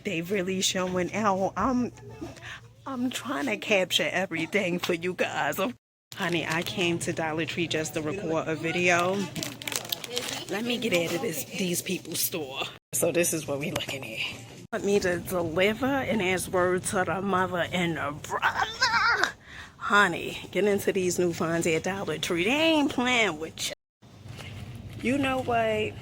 They really showing out. I'm trying to capture everything for you guys. Honey, I came to Dollar Tree just to record a video. Let me get out of these people's store. So this is what we looking at. Want me to deliver and ask word to the mother and the brother. Honey, get into these new finds at Dollar Tree. They ain't playing with you. You know what?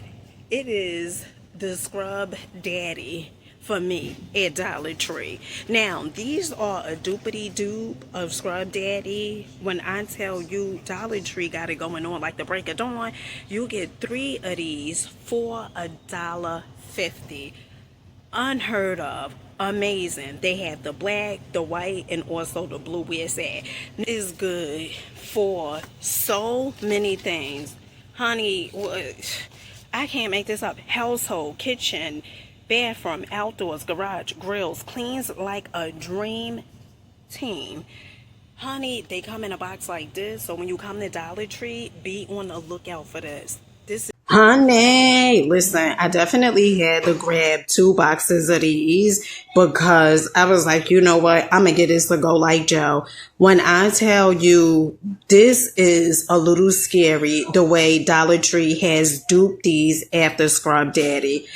It is the Scrub Daddy for me at Dollar Tree. Now, these are a dupe of Scrub Daddy. When I tell you Dollar Tree got it going on like the break of dawn, you get 3 of these for $1.50. Unheard of. Amazing. They have the black, the white, and also the blue where it's at. It's good for so many things. Honey, I can't make this up. Household, kitchen, bathroom, outdoors, garage, grills, cleans like a dream team. Honey, they come in a box like this, so when you come to Dollar Tree, be on the lookout for this. Honey, listen, I definitely had to grab 2 boxes of these because I was like, you know what? I'm going to get this to go like Joe. When I tell you this is a little scary, the way Dollar Tree has duped these after Scrub Daddy.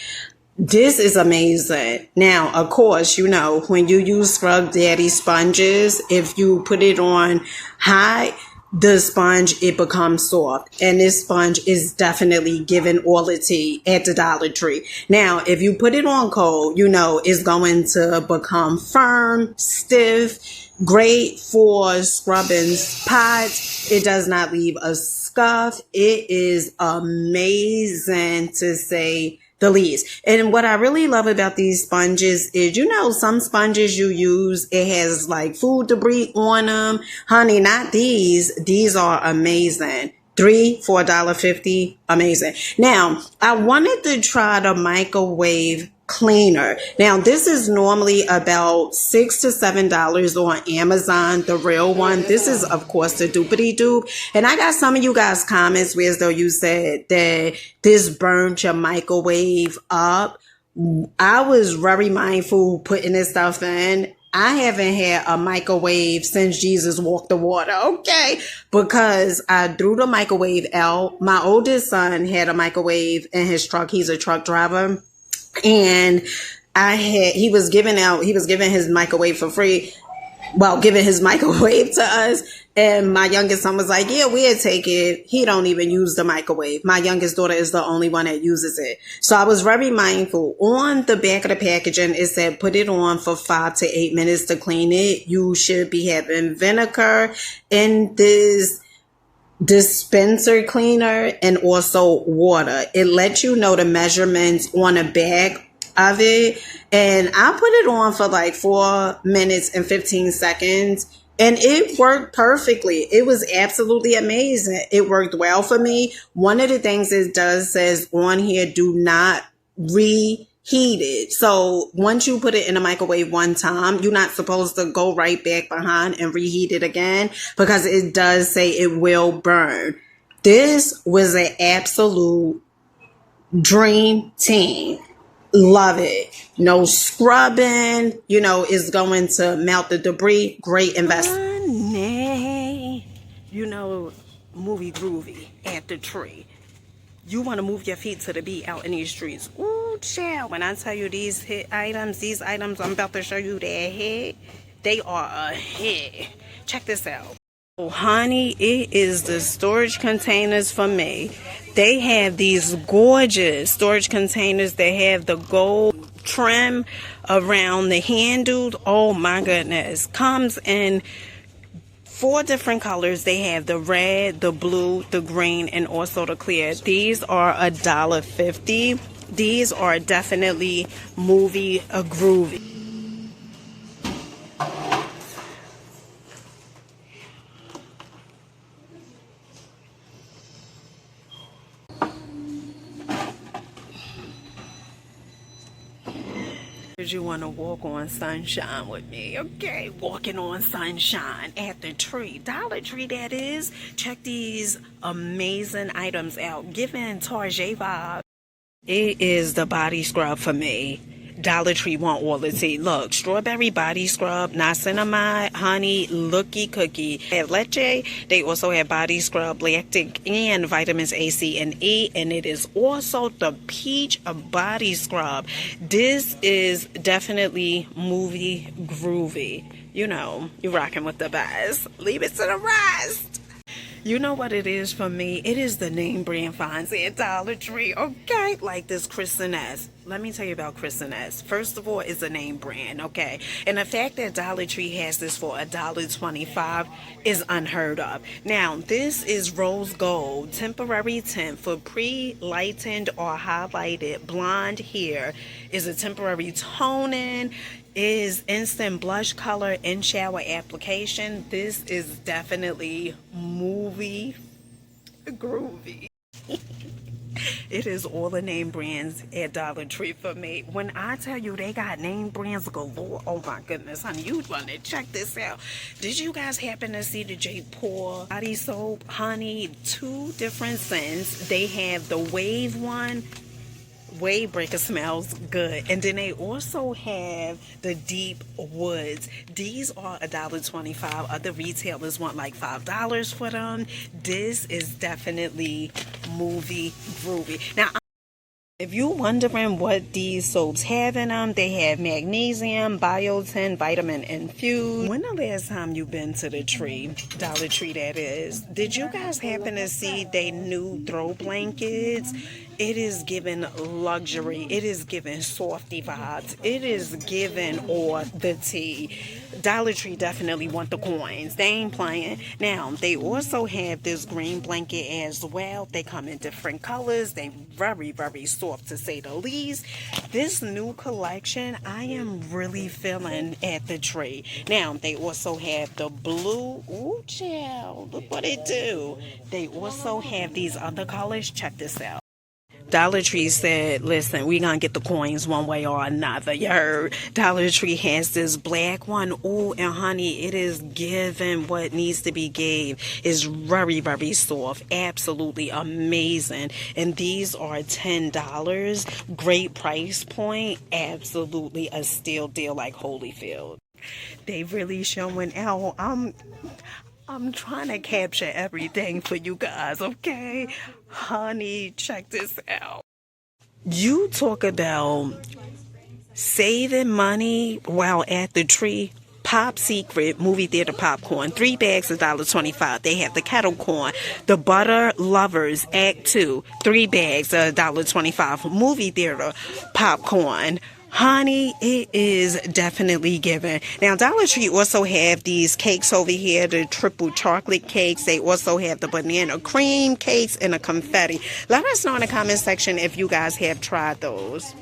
This is amazing. Now, of course, you know, when you use Scrub Daddy sponges, if you put it on high, the sponge, it becomes soft. And this sponge is definitely giving all the tea at the Dollar Tree. Now, if you put it on cold, you know, it's going to become firm, stiff, great for scrubbing pots. It does not leave a scuff. It is amazing to say the least. And what I really love about these sponges is, you know, some sponges you use, it has like food debris on them. Honey, not these. These are amazing. 3 for $1.50. Amazing. Now, I wanted to try the microwave cleaner. Now, this is normally about $6 to $7 on Amazon, the real one. This is, of course, the dupe. And I got some of you guys comments where as though you said that this burned your microwave up. I was very mindful putting this stuff in. I haven't had a microwave since Jesus walked the water, okay? Because I threw the microwave out. My oldest son had a microwave in his truck. He's a truck driver. And he was giving his microwave for free. Well, giving his microwave to us. And my youngest son was like, yeah, we'll take it. He don't even use the microwave. My youngest daughter is the only one that uses it. So I was very mindful. On the back of the packaging, it said, put it on for 5 to 8 minutes to clean it. You should be having vinegar in this dispenser cleaner and also water. It lets you know the measurements on the back of it. And I put it on for like 4 minutes and 15 seconds. And it worked perfectly. It was absolutely amazing. It worked well for me. One of the things it does says on here, do not reheat it. So once you put it in the microwave one time, you're not supposed to go right back behind and reheat it again because it does say it will burn. This was an absolute dream team. Love it. No scrubbing, you know, it's going to melt the debris. Great investment. Honey, you know, movie groovy at the tree. You want to move your feet to the beat out in these streets. Ooh, child. When I tell you these items I'm about to show you that hit, they are a hit. Check this out. Oh, honey, it is the storage containers for me. They have these gorgeous storage containers. They have the gold trim around the handles. Oh my goodness. Comes in 4 different colors. They have the red, the blue, the green, and also the clear. These are $1.50. These are definitely movie groovy. You want to walk on sunshine with me, okay? Walking on sunshine at the tree, Dollar Tree that is. Check these amazing items out. Giving Tarjay vibe. It is the body scrub for me. Dollar Tree want all the tea. Look, strawberry body scrub, niacinamide, honey, looky cookie. They have leche. They also have body scrub, lactic, and vitamins A, C, and E. And it is also the peach body scrub. This is definitely movie groovy. You know, you're rocking with the best. Leave it to the rest. You know what it is for me? It is the name brand finds at Dollar Tree, okay? Like this Christmas. Let me tell you about Christmas. First of all, it's a name brand, okay? And the fact that Dollar Tree has this for $1.25 is unheard of. Now, this is rose gold, temporary tint for pre-lightened or highlighted blonde hair. Is a temporary toning. Is instant blush color in shower application. This is definitely movie groovy. It is all the name brands at Dollar Tree for me. When I tell you they got name brands galore, oh my goodness, honey, you want to check this out. Did you guys happen to see the J. Paul body soap? Honey, 2 different scents. They have the wave one. Wave breaker smells good, and then they also have the deep woods. These are $1.25. Other retailers want like $5 for them. This is definitely movie groovy. Now, if you're wondering what these soaps have in them, they have magnesium, biotin, vitamin infused. When the last time you been to the tree, Dollar Tree that is, did you guys happen to see they new throw blankets? It is giving luxury. It is giving softy vibes. It is giving all the tea. Dollar Tree definitely want the coins. They ain't playing. Now, they also have this green blanket as well. They come in different colors. They very, very soft to say the least. This new collection, I am really feeling at the tree. Now, they also have the blue. Ooh, child. Look what it do. They also have these other colors. Check this out. Dollar Tree said, listen, we gonna get the coins one way or another. You heard? Dollar Tree has this black one. Ooh, and honey, it is giving what needs to be gave. It's very, very soft. Absolutely amazing. And these are $10. Great price point. Absolutely a steal deal like Holyfield. They really showing out. I'm trying to capture everything for you guys, okay? Honey, check this out. You talk about saving money while at the tree. Pop Secret movie theater popcorn, 3 bags $1.25. They have the kettle corn, the Butter Lovers Act 2, 3 bags $1.25. Movie theater popcorn. Honey, it is definitely given. Now, Dollar Tree also have these cakes over here, the triple chocolate cakes. They also have the banana cream cakes and the confetti. Let us know in the comment section if you guys have tried those.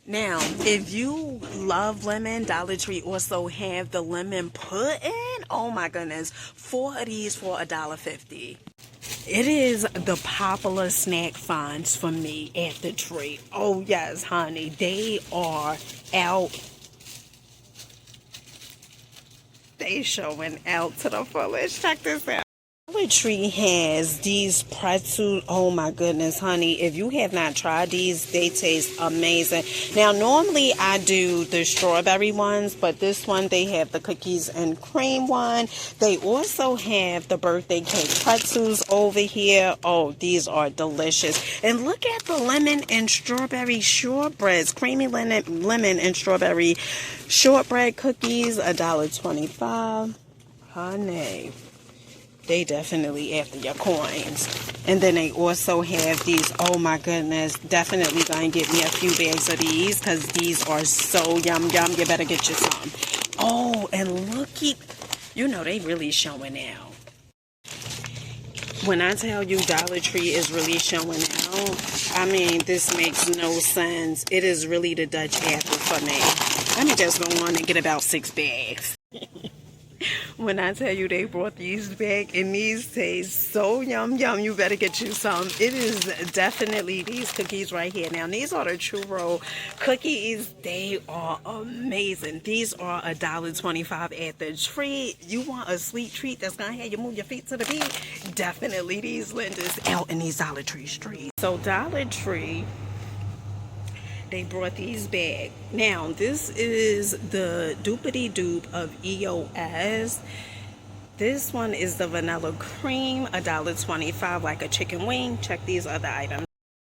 Now, if you love lemon, Dollar Tree also have the lemon pudding. Oh my goodness, 4 of these for $1.50. It is the popular snack finds for me at the tree. Oh yes, honey, they are out. They showing out to the fullest. Check this out. Dollar Tree has these pretzels. Oh my goodness, honey. If you have not tried these, they taste amazing. Now, normally I do the strawberry ones, but this one, they have the cookies and cream one. They also have the birthday cake pretzels over here. Oh, these are delicious. And look at the lemon and strawberry shortbreads. Creamy lemon and strawberry shortbread cookies, $1.25. Honey, they definitely after your coins. And then they also have these. Oh my goodness, definitely gonna get me a few bags of these because these are so yum. You better get you some. Oh, and looky, you know they really showing out. When I tell you Dollar Tree is really showing out, I mean, this makes no sense. It is really the Dutch apple for me. Let me just go on and get about 6 bags. When I tell you they brought these back and these taste so yum, you better get you some. It is definitely these cookies right here. Now, these are the churro cookies. They are amazing. These are $1.25 at the tree. You want a sweet treat that's going to have you move your feet to the beat? Definitely these lenders out in these Dollar Tree streets. So Dollar Tree, they brought these back. Now, this is the Dupity Dupe of EOS. This one is the vanilla cream, $1.25, like a chicken wing. Check these other items.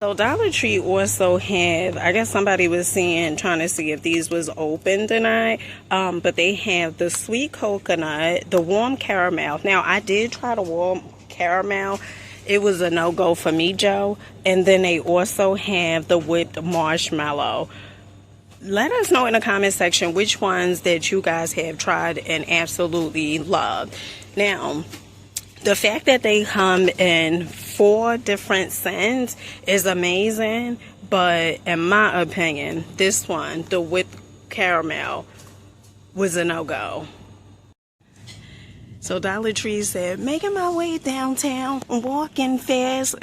So Dollar Tree also have, I guess somebody was saying, trying to see if these was open tonight, but they have the sweet coconut, the warm caramel. Now, I did try the warm caramel. It was a no-go for me, Joe. And then they also have the whipped marshmallow. Let us know in the comment section which ones that you guys have tried and absolutely loved. Now, the fact that they come in 4 different scents is amazing, but in my opinion, this one, the whipped caramel, was a no-go. So Dollar Tree said, making my way downtown, walking fast.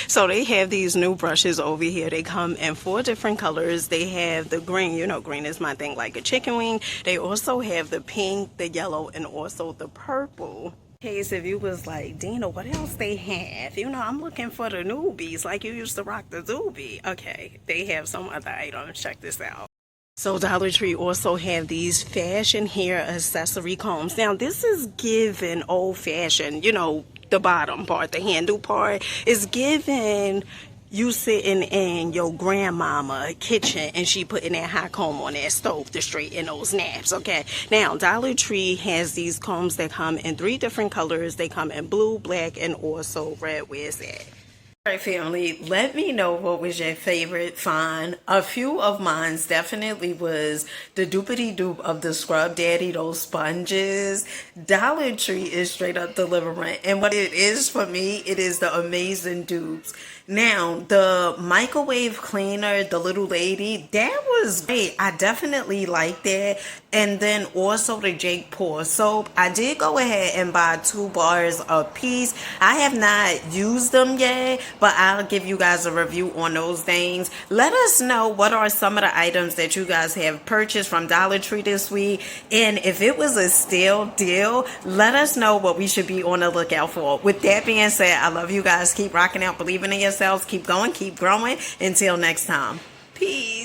So they have these new brushes over here. They come in 4 different colors. They have the green, you know, green is my thing, like a chicken wing. They also have the pink, the yellow, and also the purple. In case if you was like, Dina, what else they have? You know, I'm looking for the newbies, like you used to rock the doobie. Okay, they have some other items. Check this out. So Dollar Tree also have these fashion hair accessory combs. Now this is given old fashioned, you know, the bottom part, the handle part is given you sitting in your grandmama kitchen and she putting that hot comb on that stove to straighten those naps. Okay, now Dollar Tree has these combs that come in 3 different colors. They come in blue, black, and also red. Where's that? Alright, family, let me know what was your favorite find. A few of mine definitely was the Dupity Dupe of the Scrub Daddy, those sponges. Dollar Tree is straight up delivering, and what it is for me, it is the amazing dupes. Now, the microwave cleaner, the little lady, that was great. I definitely like that. And then also the Jake Paul soap. I did go ahead and buy 2 bars a piece. I have not used them yet, but I'll give you guys a review on those things. Let us know what are some of the items that you guys have purchased from Dollar Tree this week. And if it was a steal deal, let us know what we should be on the lookout for. With that being said, I love you guys. Keep rocking out, believing in yourselves. Keep going, keep growing. Until next time. Peace.